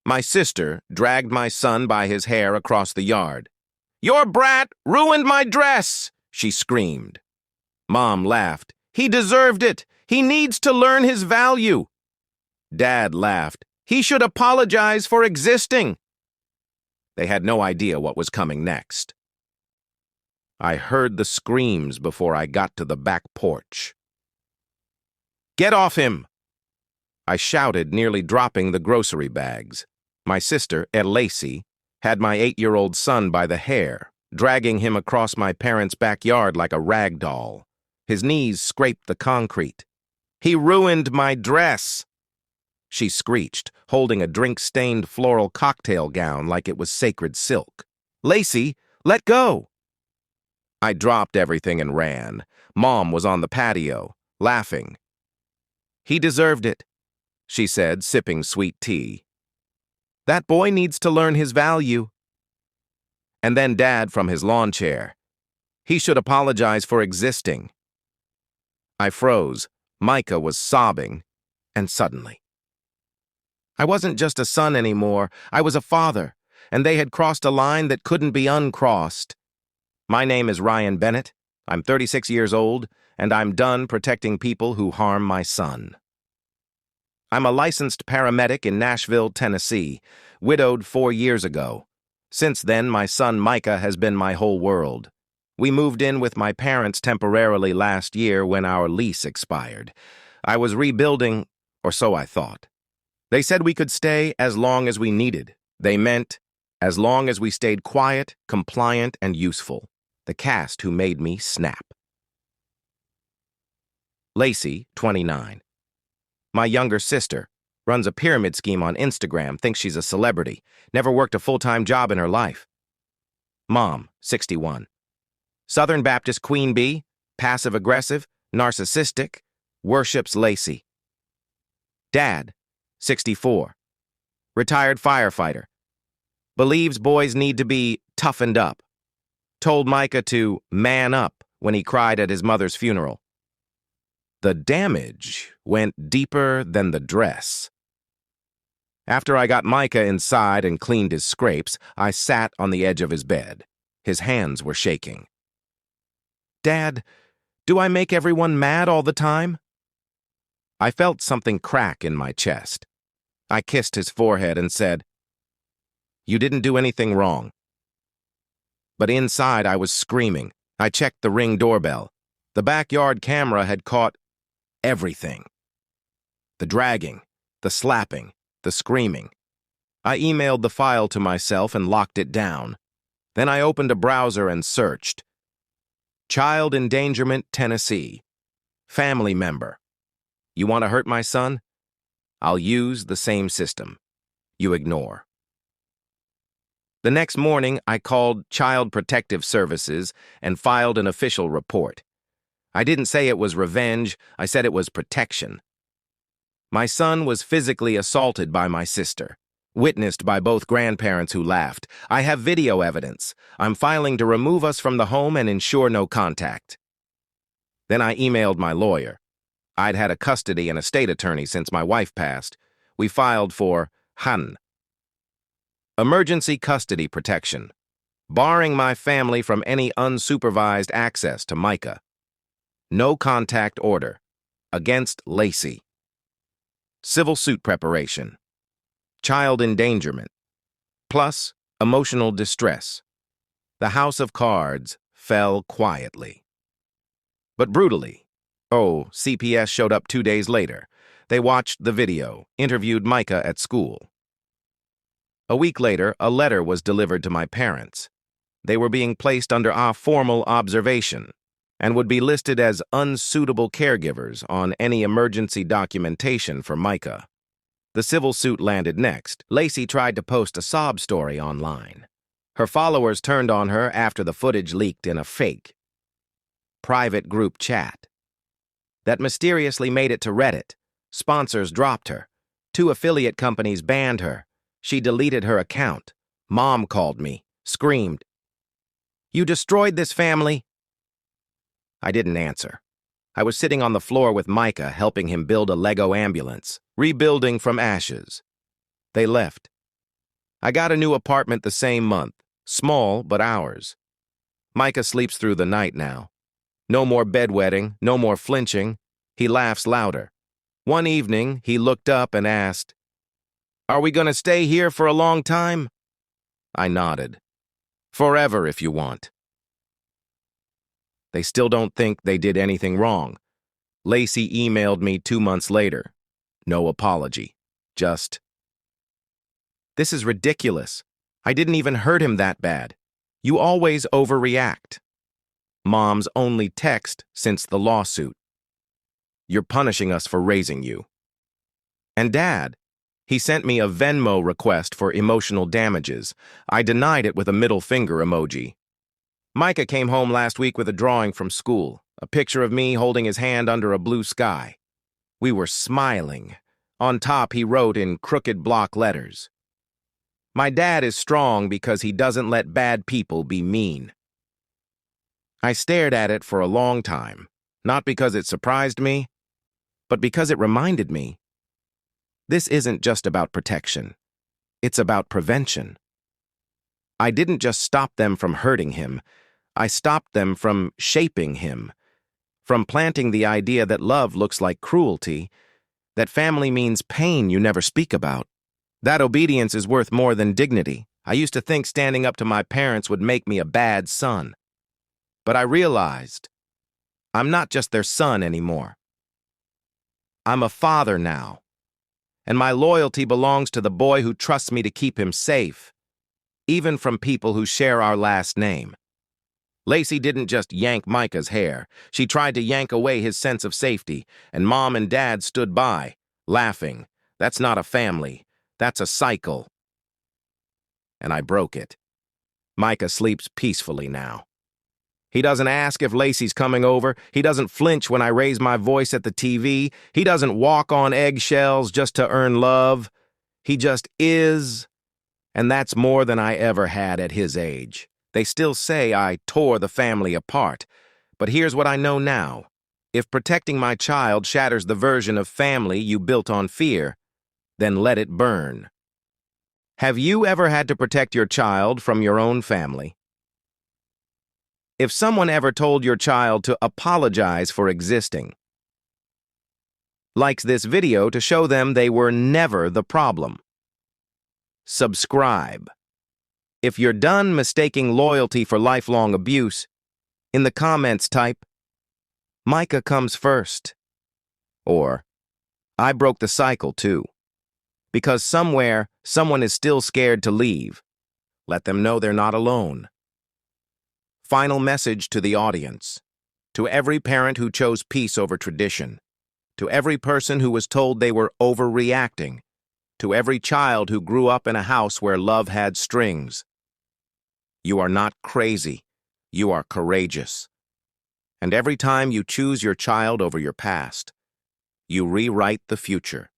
My sister dragged my son by his hair across the yard. "Your brat ruined my dress!" she screamed. Mom laughed. "He deserved it. He needs to learn his value." Dad laughed. "He should apologize for existing." They had no idea what was coming next. I heard the screams before I got to the back porch. "Get off him!" I shouted, nearly dropping the grocery bags. My sister, Lacey, had my 8-year-old son by the hair, dragging him across my parents' backyard like a rag doll. His knees scraped the concrete. "He ruined my dress!" she screeched, holding a drink-stained floral cocktail gown like it was sacred silk. "Lacey, let go!" I dropped everything and ran. Mom was on the patio, laughing. "He deserved it," she said, sipping sweet tea. "That boy needs to learn his value." And then Dad from his lawn chair. "He should apologize for existing." I froze. Micah was sobbing, and suddenly, I wasn't just a son anymore. I was a father, and they had crossed a line that couldn't be uncrossed. My name is Ryan Bennett. I'm 36 years old, and I'm done protecting people who harm my son. I'm a licensed paramedic in Nashville, Tennessee, widowed 4 years ago. Since then, my son Micah has been my whole world. We moved in with my parents temporarily last year when our lease expired. I was rebuilding, or so I thought. They said we could stay as long as we needed. They meant as long as we stayed quiet, compliant, and useful. The cast who made me snap. Lacey, 29. My younger sister, runs a pyramid scheme on Instagram, thinks she's a celebrity, never worked a full-time job in her life. Mom, 61. Southern Baptist queen bee, passive-aggressive, narcissistic, worships Lacey. Dad, 64. Retired firefighter. Believes boys need to be toughened up. Told Micah to man up when he cried at his mother's funeral. The damage went deeper than the dress. After I got Micah inside and cleaned his scrapes, I sat on the edge of his bed. His hands were shaking. "Dad, do I make everyone mad all the time?" I felt something crack in my chest. I kissed his forehead and said, "You didn't do anything wrong." But inside I was screaming. I checked the Ring doorbell. The backyard camera had caught everything. The dragging, the slapping, the screaming. I emailed the file to myself and locked it down. Then I opened a browser and searched. Child Endangerment, Tennessee. Family member. You want to hurt my son? I'll use the same system. You ignore. The next morning, I called Child Protective Services and filed an official report. I didn't say it was revenge, I said it was protection. My son was physically assaulted by my sister, witnessed by both grandparents who laughed. I have video evidence. I'm filing to remove us from the home and ensure no contact. Then I emailed my lawyer. I'd had a custody and estate attorney since my wife passed. We filed for HUN. Emergency custody protection, barring my family from any unsupervised access to Micah. No contact order, against Lacey. Civil suit preparation. Child endangerment. Plus emotional distress. The house of cards fell quietly. But brutally. Oh, CPS showed up 2 days later. They watched the video, interviewed Micah at school. A week later, a letter was delivered to my parents. They were being placed under our formal observation and would be listed as unsuitable caregivers on any emergency documentation for Micah. The civil suit landed next. Lacey tried to post a sob story online. Her followers turned on her after the footage leaked in a fake private group chat that mysteriously made it to Reddit. Sponsors dropped her. 2 affiliate companies banned her. She deleted her account. Mom called me, screamed, "You destroyed this family!" I didn't answer. I was sitting on the floor with Micah, helping him build a Lego ambulance, rebuilding from ashes. They left, I got a new apartment the same month. Small, but ours. Micah sleeps through the night now. No more bedwetting, no more flinching. He laughs louder. One evening, he looked up and asked, "Are we going to stay here for a long time?" I nodded. "Forever, if you want." They still don't think they did anything wrong. Lacey emailed me 2 months later. No apology. Just, "This is ridiculous. I didn't even hurt him that bad. You always overreact." Mom's only text since the lawsuit. "You're punishing us for raising you." And Dad, he sent me a Venmo request for emotional damages. I denied it with a middle finger emoji. Micah came home last week with a drawing from school, a picture of me holding his hand under a blue sky. We were smiling. On top, he wrote in crooked block letters, "My dad is strong because he doesn't let bad people be mean." I stared at it for a long time, not because it surprised me, but because it reminded me, this isn't just about protection. It's about prevention. I didn't just stop them from hurting him. I stopped them from shaping him, from planting the idea that love looks like cruelty, that family means pain you never speak about, that obedience is worth more than dignity. I used to think standing up to my parents would make me a bad son. But I realized I'm not just their son anymore. I'm a father now, and my loyalty belongs to the boy who trusts me to keep him safe, even from people who share our last name. Lacey didn't just yank Micah's hair. She tried to yank away his sense of safety, and Mom and Dad stood by, laughing. That's not a family. That's a cycle. And I broke it. Micah sleeps peacefully now. He doesn't ask if Lacey's coming over. He doesn't flinch when I raise my voice at the TV. He doesn't walk on eggshells just to earn love. He just is. And that's more than I ever had at his age. They still say I tore the family apart. But here's what I know now. If protecting my child shatters the version of family you built on fear, then let it burn. Have you ever had to protect your child from your own family? If someone ever told your child to apologize for existing, likes this video to show them they were never the problem. Subscribe. If you're done mistaking loyalty for lifelong abuse, in the comments type, "Micah comes first," or "I broke the cycle too." Because somewhere, someone is still scared to leave. Let them know they're not alone. Final message to the audience. To every parent who chose peace over tradition. To every person who was told they were overreacting. To every child who grew up in a house where love had strings. You are not crazy. You are courageous. And every time you choose your child over your past, you rewrite the future.